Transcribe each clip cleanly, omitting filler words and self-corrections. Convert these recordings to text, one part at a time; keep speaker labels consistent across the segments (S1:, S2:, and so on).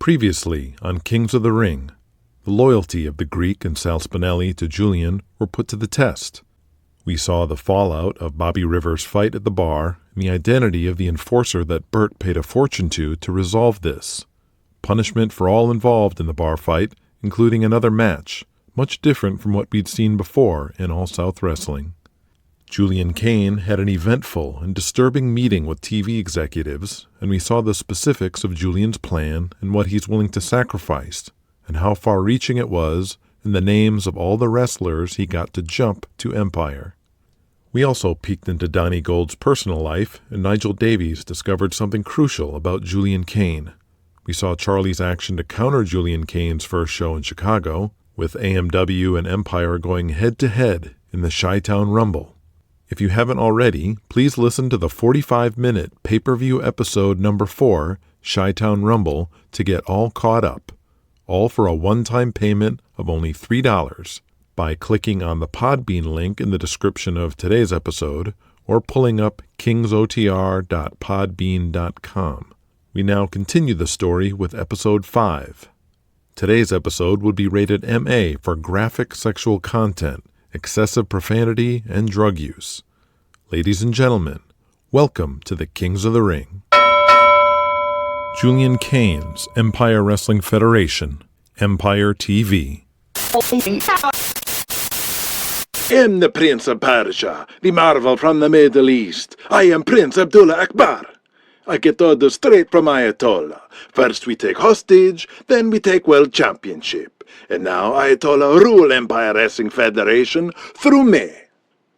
S1: Previously on Kings of the Ring, the loyalty of the Greek and Sal Spinelli to Julian were put to the test. We saw the fallout of Bobby Rivers' fight at the bar and the identity of the enforcer that Bert paid a fortune to resolve this. Punishment for all involved in the bar fight, including another match, much different from what we'd seen before in All South Wrestling. Julian Kane had an eventful and disturbing meeting with TV executives, and we saw the specifics of Julian's plan and what he's willing to sacrifice, and how far-reaching it was, and the names of all the wrestlers he got to jump to Empire. We also peeked into Donnie Gold's personal life, and Nigel Davies discovered something crucial about Julian Kane. We saw Charlie's action to counter Julian Kane's first show in Chicago, with AMW and Empire going head-to-head in the Chi-Town Rumble. If you haven't already, please listen to the 45-minute pay-per-view episode number 4, Chi-Town Rumble, to get all caught up, all for a one-time payment of only $3 by clicking on the Podbean link in the description of today's episode or pulling up kingsotr.podbean.com. We now continue the story with Episode 5. Today's episode would be rated MA for graphic sexual content, excessive profanity, and drug use. Ladies and gentlemen, welcome to the Kings of the Ring. Julian Kane's Empire Wrestling Federation, Empire TV.
S2: I am the Prince of Persia, the marvel from the Middle East. I am Prince Abdullah Akbar. I get orders straight from Ayatollah. First we take hostage, then we take world championship. And now Ayatollah rule Empire Wrestling Federation through me.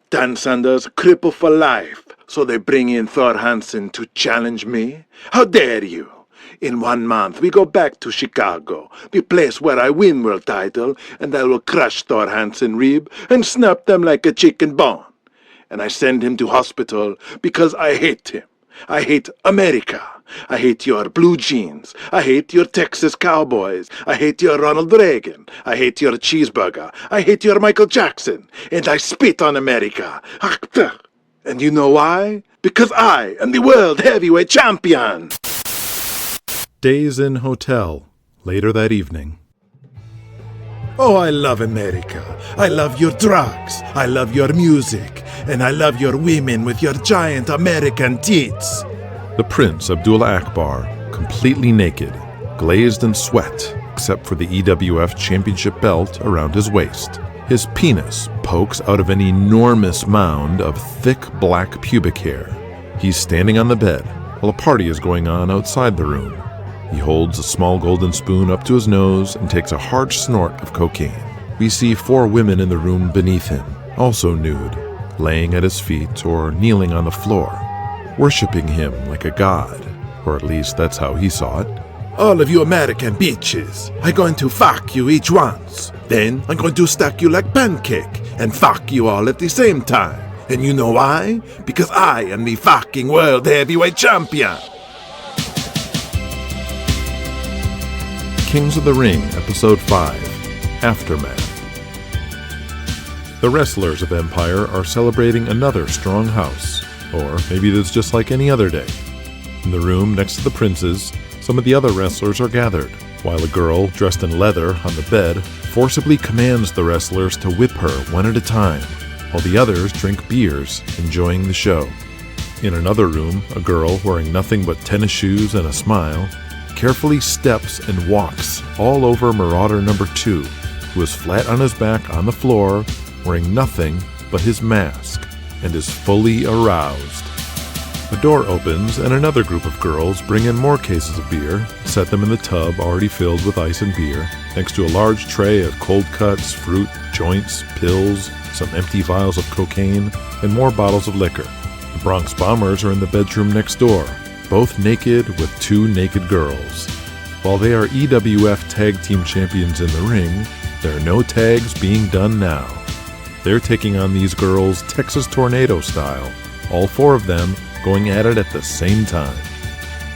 S2: Dan Sanders cripple for life, so they bring in Thor Hansen to challenge me? How dare you? In 1 month we go back to Chicago, the place where I win world title, and I will crush Thor Hansen rib and snap them like a chicken bone. And I send him to hospital because I hate him. I hate America. I hate your blue jeans. I hate your Texas Cowboys. I hate your Ronald Reagan. I hate your cheeseburger. I hate your Michael Jackson. And I spit on America. And you know why? Because I am the world heavyweight champion.
S1: Days Inn Hotel, later that evening.
S2: Oh, I love America. I love your drugs. I love your music. And I love your women with your giant American tits.
S1: The Prince Abdullah Akbar, completely naked, glazed in sweat, except for the EWF Championship belt around his waist. His penis pokes out of an enormous mound of thick black pubic hair. He's standing on the bed while a party is going on outside the room. He holds a small golden spoon up to his nose and takes a hard snort of cocaine. We see 4 women in the room beneath him, also nude, laying at his feet or kneeling on the floor, worshipping him like a god, or at least that's how he saw it.
S2: All of you American bitches, I'm going to fuck you each once. Then I'm going to stack you like pancake and fuck you all at the same time. And you know why? Because I am the fucking world heavyweight champion.
S1: Kings of the Ring, Episode 5, Aftermath. The wrestlers of Empire are celebrating another strong house, or maybe it's just like any other day. In the room next to the princes, some of the other wrestlers are gathered, while a girl dressed in leather on the bed forcibly commands the wrestlers to whip her one at a time, while the others drink beers, enjoying the show. In another room, a girl wearing nothing but tennis shoes and a smile carefully steps and walks all over Marauder number 2, who is flat on his back on the floor, wearing nothing but his mask, and is fully aroused. The door opens and another group of girls bring in more cases of beer, set them in the tub already filled with ice and beer, next to a large tray of cold cuts, fruit, joints, pills, some empty vials of cocaine, and more bottles of liquor. The Bronx Bombers are in the bedroom next door, both naked with 2 naked girls. While they are EWF Tag Team Champions in the ring, there are no tags being done now. They're taking on these girls Texas Tornado style, all 4 of them going at it at the same time.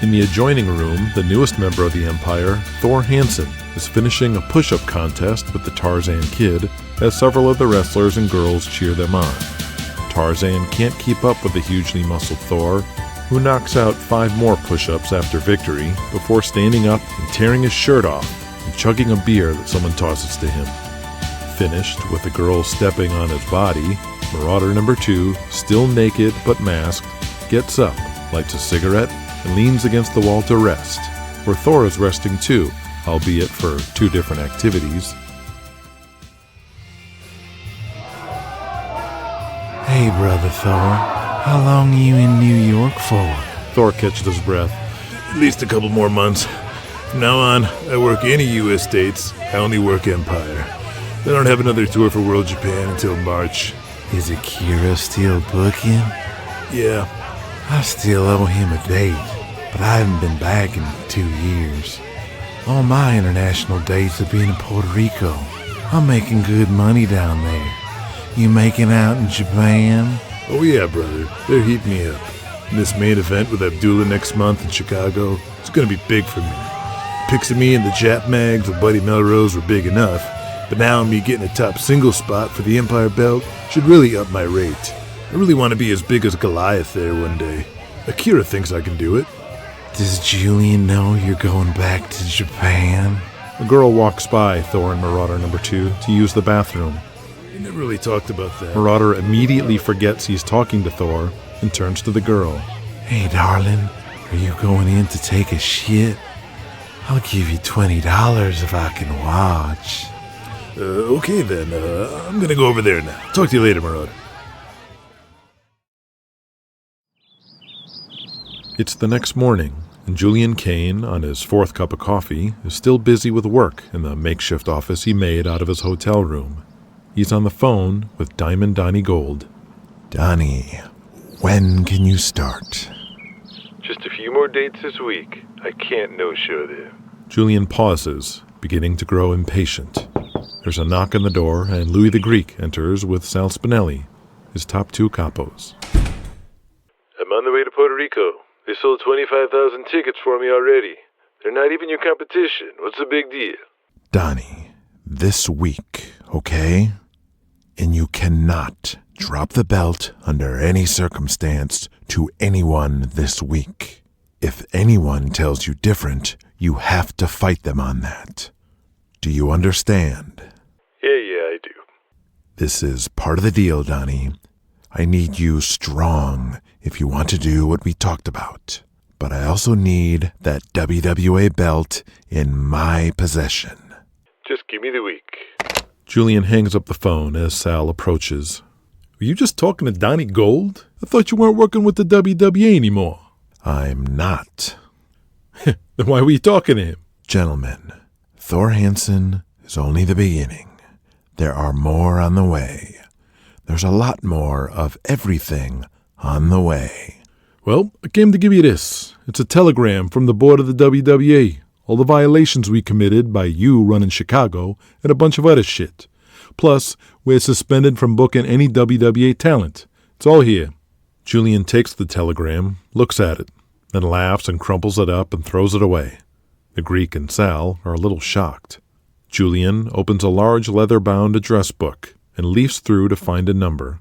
S1: In the adjoining room, the newest member of the Empire, Thor Hansen, is finishing a push-up contest with the Tarzan Kid as several of the wrestlers and girls cheer them on. Tarzan can't keep up with the hugely muscled Thor, who knocks out 5 more push-ups after victory before standing up and tearing his shirt off and chugging a beer that someone tosses to him. Finished with the girl stepping on his body, Marauder number 2, still naked but masked, gets up, lights a cigarette, and leans against the wall to rest, where Thor is resting too, albeit for 2 different activities.
S3: Hey, Brother Thor, how long are you in New York for?
S1: Thor catches his breath.
S4: At least a couple more months. From now on, I work any U.S. states. I only work Empire. They don't have another tour for World Japan until March.
S3: Is Akira still booking?
S4: Yeah.
S3: I still owe him a date, but I haven't been back in 2 years. All my international dates have been in Puerto Rico. I'm making good money down there. You making out in Japan?
S4: Oh yeah, brother. They're heating me up. And this main event with Abdullah next month in Chicago, it's gonna be big for me. Pics of me in the Jap mags with Buddy Melrose were big enough, but now me getting a top single spot for the Empire belt should really up my rate. I really want to be as big as Goliath there one day. Akira thinks I can do it.
S3: Does Julian know you're going back to Japan?
S1: A girl walks by Thor and Marauder number 2 to use the bathroom.
S4: We never really talked about that.
S1: Marauder immediately forgets he's talking to Thor and turns to the girl.
S3: Hey, darling, are you going in to take a shit? I'll give you $20 if I can watch.
S4: Okay then, I'm gonna go over there now. Talk to you later, Marauder.
S1: It's the next morning, and Julian Kane, on his 4th cup of coffee, is still busy with work in the makeshift office he made out of his hotel room. He's on the phone with Diamond Donnie Gold.
S3: Donnie, when can you start?
S5: Just a few more dates this week. I can't no-show there.
S1: Julian pauses, beginning to grow impatient. There's a knock on the door, and Louis the Greek enters with Sal Spinelli, his top 2 capos.
S5: I'm on the way to Puerto Rico. They sold 25,000 tickets for me already. They're not even your competition. What's the big deal?
S3: Donnie, this week, okay? And you cannot drop the belt under any circumstance to anyone this week. If anyone tells you different, you have to fight them on that. Do you understand?
S5: Yeah, I do.
S3: This is part of the deal, Donnie. I need you strong if you want to do what we talked about. But I also need that WWA belt in my possession.
S5: Just give me the week.
S1: Julian hangs up the phone as Sal approaches. Were you just talking to Donnie Gold? I thought you weren't working with the WWE anymore.
S3: I'm not.
S1: Then why were you talking to him?
S3: Gentlemen, Thor Hansen is only the beginning. There are more on the way. There's a lot more of everything on the way.
S1: Well, I came to give you this. It's a telegram from the board of the WWA. All the violations we committed by you running Chicago and a bunch of other shit. Plus, we're suspended from booking any WWA talent. It's all here. Julian takes the telegram, looks at it, then laughs and crumples it up and throws it away. The Greek and Sal are a little shocked. Julian opens a large leather-bound address book and leafs through to find a number.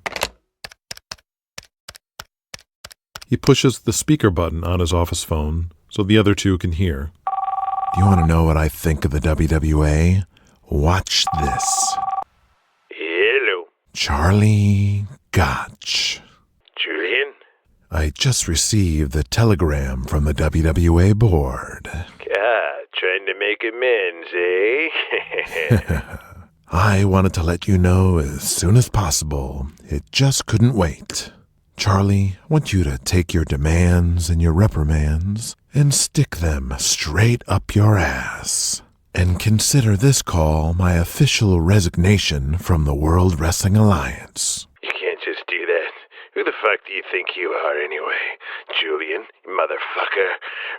S1: He pushes the speaker button on his office phone so the other 2 can hear.
S3: Do you want to know what I think of the WWA? Watch this.
S5: Hello.
S3: Charlie Gotch.
S5: Julian?
S3: I just received the telegram from the WWA board.
S5: Trying to make amends, eh?
S3: I wanted to let you know as soon as possible. It just couldn't wait. Charlie, I want you to take your demands and your reprimands and stick them straight up your ass. And consider this call my official resignation from the World Wrestling Alliance.
S5: You can't just do that. Who the fuck do you think you are anyway? Julian, motherfucker,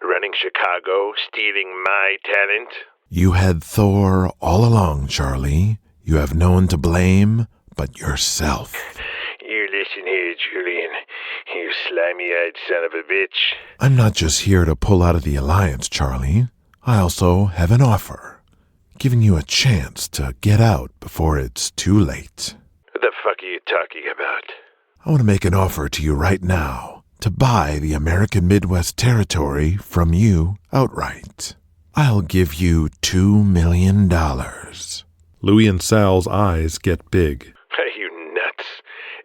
S5: running Chicago, stealing my talent?
S3: You had Thor all along, Charlie. You have no one to blame but yourself.
S5: You listen here, Julian. You slimy-eyed son of a bitch.
S3: I'm not just here to pull out of the Alliance, Charlie. I also have an offer, giving you a chance to get out before it's too late.
S5: What the fuck are you talking about?
S3: I want to make an offer to you right now to buy the American Midwest Territory from you outright. I'll give you $2 million.
S1: Louis and Sal's eyes get big.
S5: Are you nuts?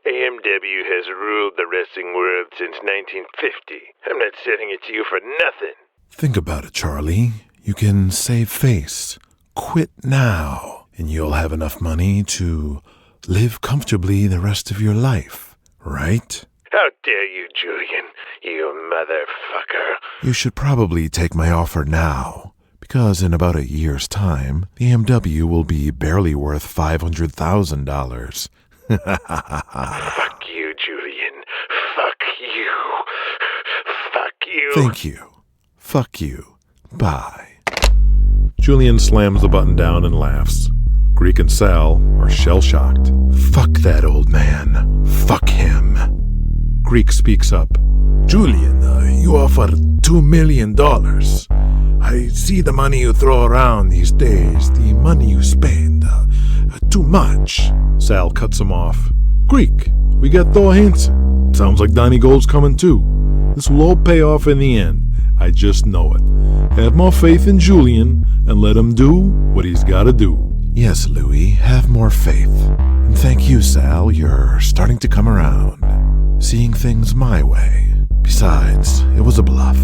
S5: AMW has ruled the wrestling world since 1950. I'm not selling it to you for nothing.
S3: Think about it, Charlie. You can save face. Quit now, and you'll have enough money to live comfortably the rest of your life, right?
S5: How dare you, Julian, you motherfucker.
S3: You should probably take my offer now, because in about a year's time, the AMW will be barely worth $500,000.
S5: Fuck you, Julian. Fuck you. Fuck you.
S3: Thank you. Fuck you. Bye.
S1: Julian slams the button down and laughs. Greek and Sal are shell-shocked.
S3: Fuck that old man. Fuck him.
S1: Greek speaks up.
S4: Julian, you offer $2 million. I see the money you throw around these days, the money you spend. Too much.
S1: Sal cuts him off. Greek, we got Thor Hansen. Sounds like Donnie Gold's coming too. This will all pay off in the end. I just know it. Have more faith in Julian and let him do what he's gotta do.
S3: Yes, Louis, have more faith. And thank you, Sal. You're starting to come around. Seeing things my way. Besides, it was a bluff.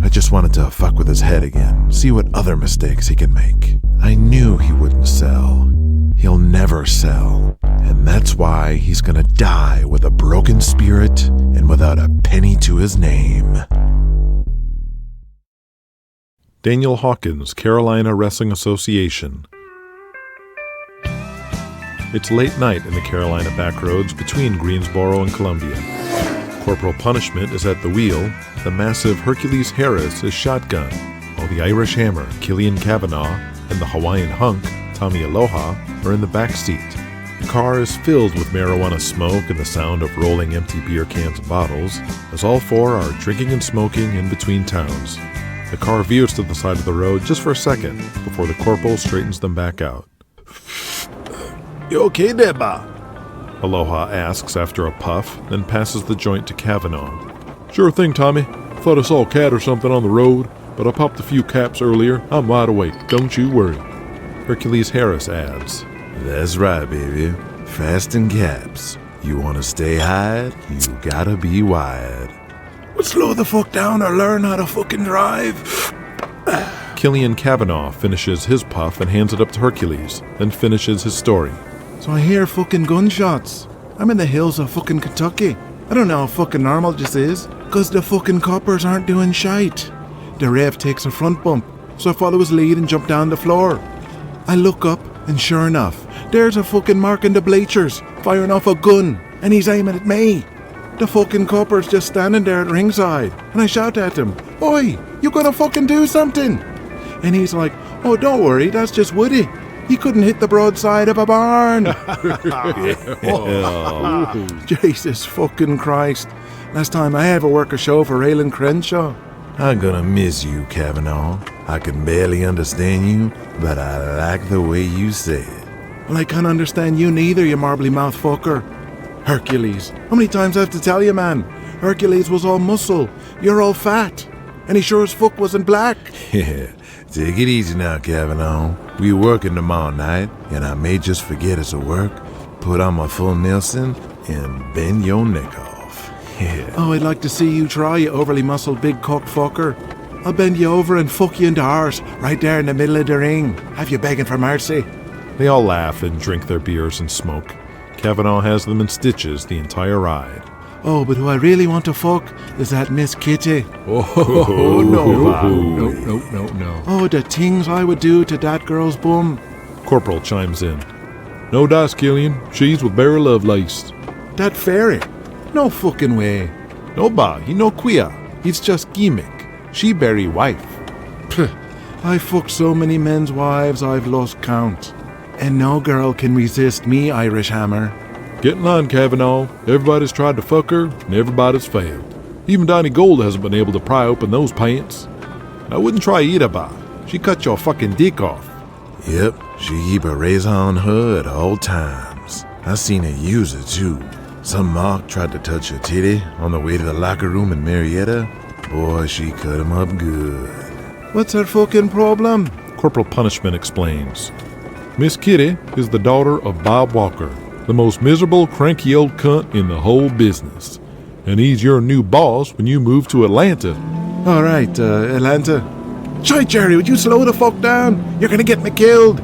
S3: I just wanted to fuck with his head again, see what other mistakes he can make. I knew he wouldn't sell. He'll never sell. And that's why he's gonna die with a broken spirit and without a penny to his name.
S1: Daniel Hawkins, Carolina Wrestling Association. It's late night in the Carolina backroads between Greensboro and Columbia. Corporal Punishment is at the wheel, the massive Hercules Harris is shotgun, while the Irish Hammer, Killian Kavanaugh, and the Hawaiian Hunk, Tommy Aloha, are in the back seat. The car is filled with marijuana smoke and the sound of rolling empty beer cans and bottles, as all four are drinking and smoking in between towns. The car veers to the side of the road just for a second before the corporal straightens them back out.
S4: You okay there, Bob?
S1: Aloha asks after a puff, then passes the joint to Kavanaugh. Sure thing, Tommy. Thought I saw a cat or something on the road, but I popped a few caps earlier. I'm wide awake. Don't you worry. Hercules Harris adds.
S3: That's right, baby. Fast in caps. You want to stay high, you gotta be wide.
S4: Well, slow the fuck down or learn how to fucking drive.
S1: Killian Kavanaugh finishes his puff and hands it up to Hercules, then finishes his story.
S6: So I hear fucking gunshots. I'm in the hills of fucking Kentucky. I don't know how fucking normal this is, 'cause the fucking coppers aren't doing shite. The ref takes a front bump, so I follow his lead and jump down the floor. I look up, and sure enough, there's a fucking mark in the bleachers, firing off a gun, and he's aiming at me. The fucking copper's just standing there at ringside, and I shout at him, "Oi, you gonna fucking do something?" And he's like, "Oh, don't worry, that's just Woody. He couldn't hit the broadside of a barn." Jesus fucking Christ. Last time I ever work a show for Raylan Crenshaw.
S3: I'm gonna miss you, Kavanaugh. I can barely understand you, but I like the way you say it.
S6: Well, I can't understand you neither, you marbly mouth fucker. Hercules. How many times I have to tell you, man? Hercules was all muscle. You're all fat. And he sure as fuck wasn't black.
S3: Yeah, take it easy now, Kavanaugh. We working tomorrow night, and I may just forget it's a work, put on my full Nelson, and bend your neck off. Yeah.
S6: Oh, I'd like to see you try, you overly muscled big cock fucker. I'll bend you over and fuck you into ours, right there in the middle of the ring. Have you begging for mercy.
S1: They all laugh and drink their beers and smoke. Kavanaugh has them in stitches the entire ride.
S6: Oh, but who I really want to fuck is that Miss Kitty.
S4: Oh, no.
S6: Oh, the things I would do to that girl's bum.
S1: Corporal chimes in. No dice, Killian. She's with Barry Lovelace.
S6: That fairy? No fucking way.
S1: No ba, he no queer. He's just gimmick. She Barry wife.
S6: Pfft, I fucked so many men's wives I've lost count. And no girl can resist me, Irish Hammer.
S1: Getting on, Kavanaugh. Everybody's tried to fuck her, and everybody's failed. Even Donnie Gold hasn't been able to pry open those pants. I wouldn't try either, ba. She cut your fucking dick off.
S3: Yep, she keep a razor on her at all times. I seen her use it too. Some mark tried to touch her titty on the way to the locker room in Marietta. Boy, she cut him up good.
S6: What's her fucking problem?
S1: Corporal Punishment explains. Miss Kitty is the daughter of Bob Walker, the most miserable, cranky old cunt in the whole business. And he's your new boss when you move to Atlanta.
S6: All right, Atlanta. Shite, Jerry, would you slow the fuck down? You're gonna get me killed.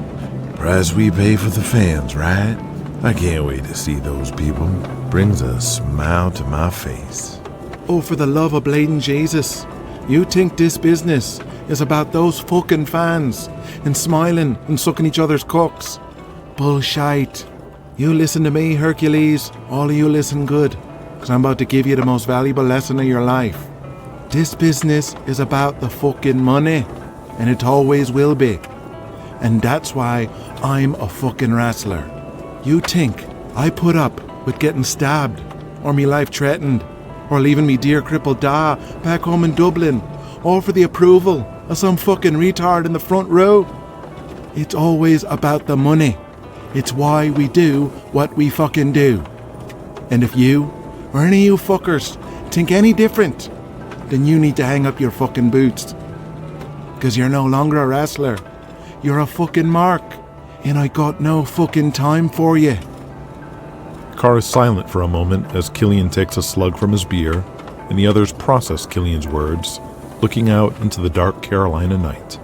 S3: Price we pay for the fans, right? I can't wait to see those people. Brings a smile to my face.
S6: Oh, for the love of blading Jesus. You think this business is about those fucking fans and smiling and sucking each other's cocks? Bullshit. You listen to me, Hercules. All of you listen good, because I'm about to give you the most valuable lesson of your life. This business is about the fucking money, and it always will be. And that's why I'm a fucking wrestler. You think I put up with getting stabbed, or me life threatened, or leaving me dear crippled da back home in Dublin, all for the approval of some fucking retard in the front row? It's always about the money. It's why we do what we fucking do. And if you, or any of you fuckers, think any different, then you need to hang up your fucking boots. Because you're no longer a wrestler. You're a fucking mark. And I got no fucking time for you.
S1: The car is silent for a moment as Killian takes a slug from his beer, and the others process Killian's words, looking out into the dark Carolina night.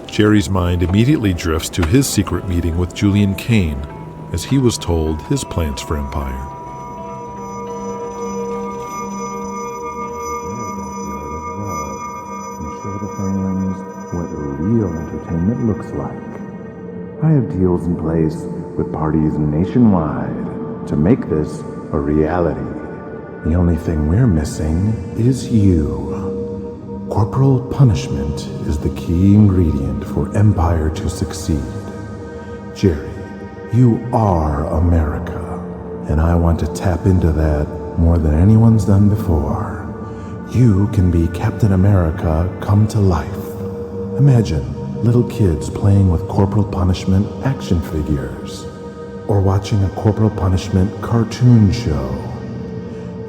S1: Jerry's mind immediately drifts to his secret meeting with Julian Kane, as he was told his plans for Empire.
S3: Show the fans what real entertainment looks like. I have deals in place with parties nationwide to make this a reality. The only thing we're missing is you. Corporal punishment is the key ingredient for Empire to succeed. Jerry, you are America, and I want to tap into that more than anyone's done before. You can be Captain America come to life. Imagine little kids playing with Corporal Punishment action figures, or watching a Corporal Punishment cartoon show.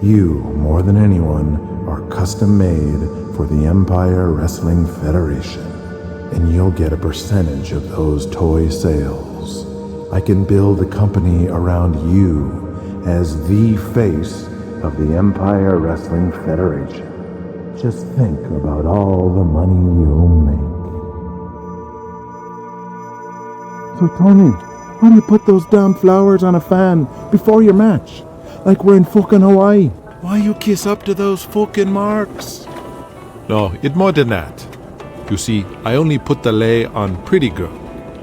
S3: You, more than anyone, are custom made for the Empire Wrestling Federation, and you'll get a percentage of those toy sales. I can build a company around you as the face of the Empire Wrestling Federation. Just think about all the money you'll make.
S6: So Tony, why do you put those damn flowers on a fan before your match? Like we're in fucking Hawaii. Why you kiss up to those fucking marks?
S1: No, it's more than that. You see, I only put the lei on pretty girl.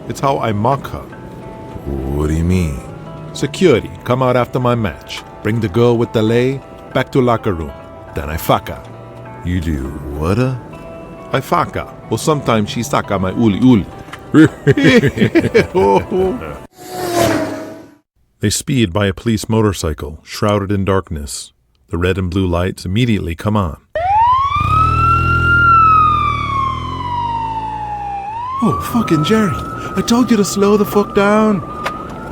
S1: It's how I mock her.
S3: What do you mean?
S1: Security, come out after my match. Bring the girl with the lei back to locker room. Then I fuck her.
S3: You do what?
S1: I fuck her. Well, sometimes she suck on my uli uli. They speed by a police motorcycle, shrouded in darkness. The red and blue lights immediately come on.
S6: Oh, fucking Jerry. I told you to slow the fuck down.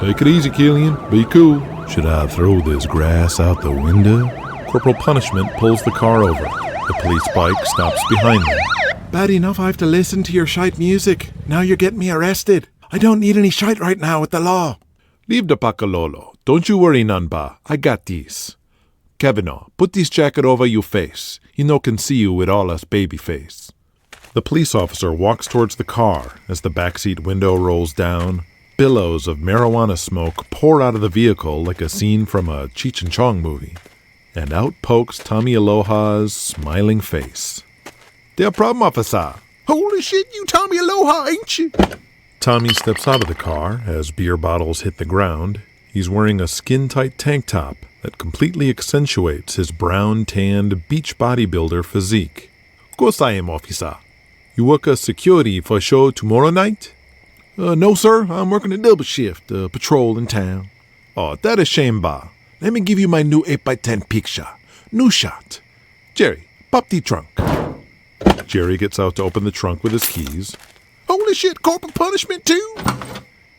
S1: Take it easy, Killian. Be cool.
S3: Should I throw this grass out the window?
S1: Corporal Punishment pulls the car over. The police bike stops behind them.
S6: Bad enough I have to listen to your shite music. Now you're getting me arrested. I don't need any shite right now with the law.
S1: Leave the pakalolo. Don't you worry, Nanba. I got these. Kevino, put this jacket over your face. He no can see you with all us baby face. The police officer walks towards the car as the backseat window rolls down. Billows of marijuana smoke pour out of the vehicle like a scene from a Cheech and Chong movie. And out pokes Tommy Aloha's smiling face. "Their problem, officer."
S6: Holy shit, you Tommy Aloha, ain't you?
S1: Tommy steps out of the car as beer bottles hit the ground. He's wearing a skin-tight tank top that completely accentuates his brown-tanned beach bodybuilder physique. "Course I am, officer. You work as security for a show tomorrow night?"
S6: No, sir. I'm working a double shift, patrol in town.
S1: "Oh, that a shame, ba.
S6: Let me give you my new 8x10 picture. New shot.
S1: Jerry, pop the trunk." Jerry gets out to open the trunk with his keys.
S6: Holy shit, corporal punishment too?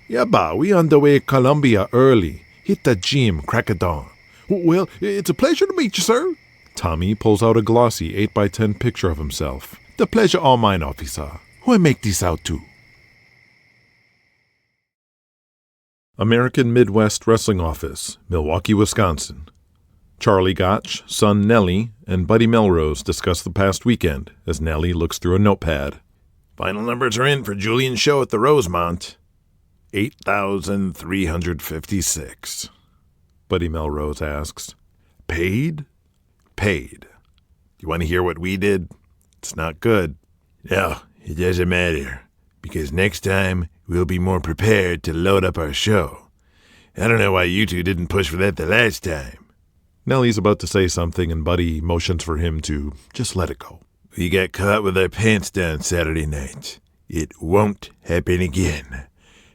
S1: "Yeah, ba, we on the way Columbia early. Hit the gym, crack of dawn."
S6: Well, it's a pleasure to meet you, sir.
S1: Tommy pulls out a glossy 8x10 picture of himself.
S3: The pleasure all mine, officer. Who I make this out to?
S1: American Midwest Wrestling Office, Milwaukee, Wisconsin. Charlie Gotch, son Nellie, and Buddy Melrose discuss the past weekend as Nellie looks through a notepad.
S4: Final numbers are in for Julian's show at the Rosemont. 8,356.
S1: Buddy Melrose asks.
S4: Paid? Paid. You want to hear what we did? It's not good. No, it doesn't matter, because next time we'll be more prepared to load up our show. I don't know why you two didn't push for that the last time.
S1: Nellie's about to say something, and Buddy motions for him to just let it go.
S4: We got caught with our pants down Saturday night. It won't happen again.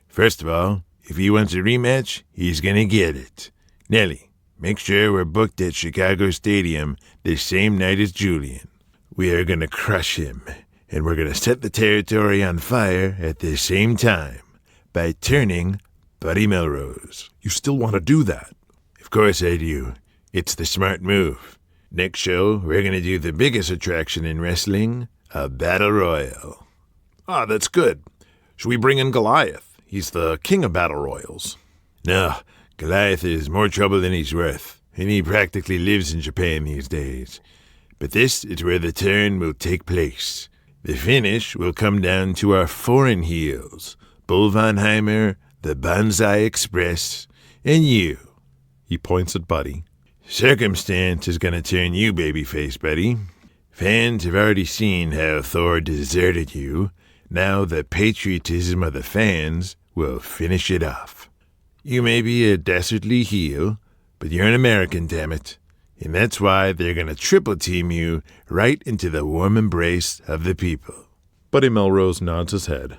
S4: First of all, if he wants a rematch, he's gonna get it. Nellie, make sure we're booked at Chicago Stadium the same night as Julian. We are gonna crush him, and we're gonna set the territory on fire at the same time by turning Buddy Melrose.
S1: You still want to do that?
S4: Of course I do. It's the smart move. Next show, we're gonna do the biggest attraction in wrestling, a battle royal.
S1: Ah, that's good. Should we bring in Goliath? He's the king of battle royals.
S4: No, Goliath is more trouble than he's worth, and he practically lives in Japan these days. But this is where the turn will take place. The finish will come down to our foreign heels, Bull Von Heimer, the Banzai Express, and you.
S1: He points at Buddy.
S4: Circumstance is going to turn you babyface, Buddy. Fans have already seen how Thor deserted you. Now the patriotism of the fans will finish it off. You may be a dastardly heel, but you're an American, damn it. And that's why they're going to triple team you right into the warm embrace of the people.
S1: Buddy Melrose nods his head.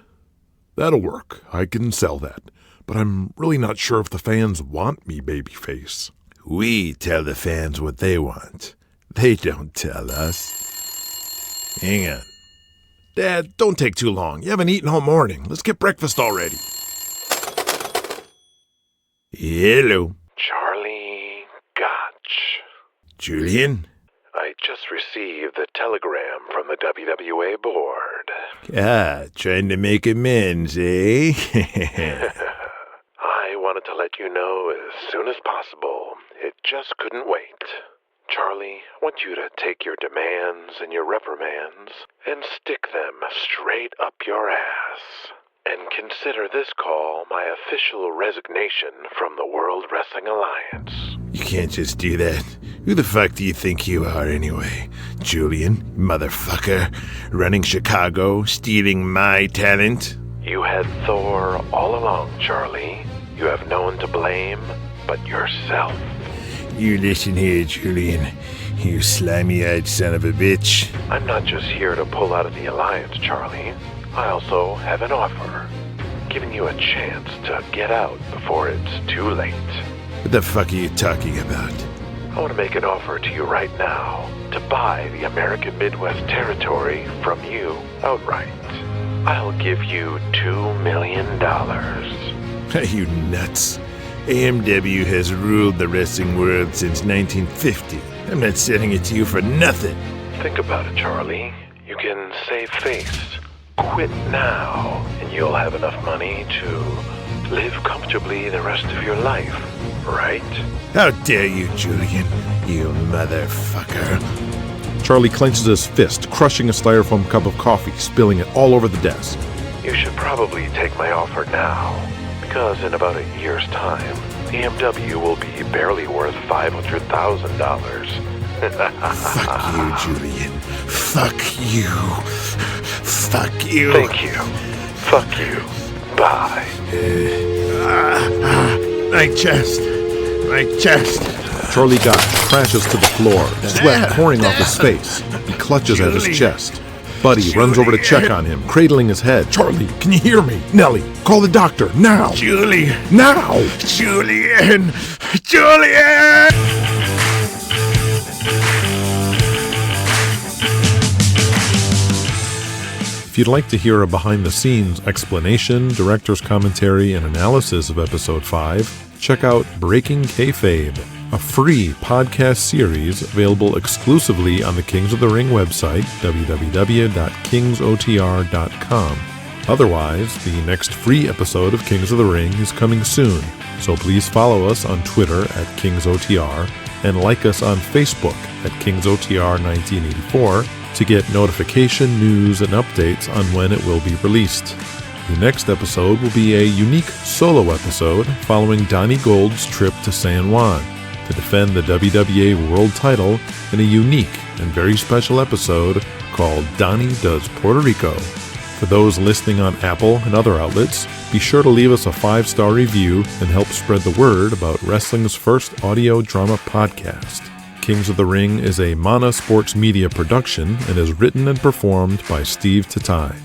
S3: That'll work. I can sell that. But I'm really not sure if the fans want me babyface.
S4: We tell the fans what they want. They don't tell us. Hang on.
S3: Dad, don't take too long. You haven't eaten all morning. Let's get breakfast already.
S4: Hello.
S5: Charlie Gotch.
S4: Julian?
S5: I just received the telegram from the WWA board.
S4: Trying to make amends, eh?
S5: I wanted to let you know as soon as possible. It just couldn't wait. Charlie, I want you to take your demands and your reprimands and stick them straight up your ass. And consider this call my official resignation from the World Wrestling Alliance.
S4: You can't just do that. Who the fuck do you think you are anyway? Julian, motherfucker, running Chicago, stealing my talent?
S5: You had Thor all along, Charlie. You have no one to blame but yourself.
S4: You listen here, Julian. You slimy-eyed son of a bitch.
S5: I'm not just here to pull out of the Alliance, Charlie. I also have an offer. Giving you a chance to get out before it's too late.
S4: What the fuck are you talking about?
S5: I want to make an offer to you right now to buy the American Midwest territory from you outright. I'll give you $2 million.
S4: Are you nuts? AMW has ruled the wrestling world since 1950. I'm not selling it to you for nothing.
S5: Think about it, Charlie. You can save face. Quit now, and you'll have enough money to live comfortably the rest of your life, right?
S4: How dare you, Julian, you motherfucker.
S1: Charlie clenches his fist, crushing a styrofoam cup of coffee, spilling it all over the desk.
S5: You should probably take my offer now, because in about a year's time, AMW will be barely worth $500,000.
S4: Fuck you, Julian. Fuck you. Fuck you.
S5: Thank you. Fuck you. Bye.
S4: My chest. My chest.
S1: Charlie Gotch crashes to the floor, sweat pouring off his face. He clutches at his chest. Buddy runs over to check on him, cradling his head.
S3: Charlie, can you hear me? Nellie, call the doctor, now!
S4: Julian.
S3: Now!
S4: Julian. Julian!
S1: If you'd like to hear a behind-the-scenes explanation, director's commentary, and analysis of Episode 5, check out Breaking Kayfabe. a free podcast series available exclusively on the Kings of the Ring website, www.kingsotr.com. Otherwise, the next free episode of Kings of the Ring is coming soon, so please follow us on Twitter at KingsOTR and like us on Facebook at KingsOTR1984 to get notification, news, and updates on when it will be released. The next episode will be a unique solo episode following Donnie Gold's trip to San Juan to defend the WWA World title in a unique and very special episode called Donnie Does Puerto Rico. For those listening on Apple and other outlets, be sure to leave us a 5-star review and help spread the word about wrestling's first audio drama podcast. Kings of the Ring is a Mana Sports Media production and is written and performed by Steve Tatai.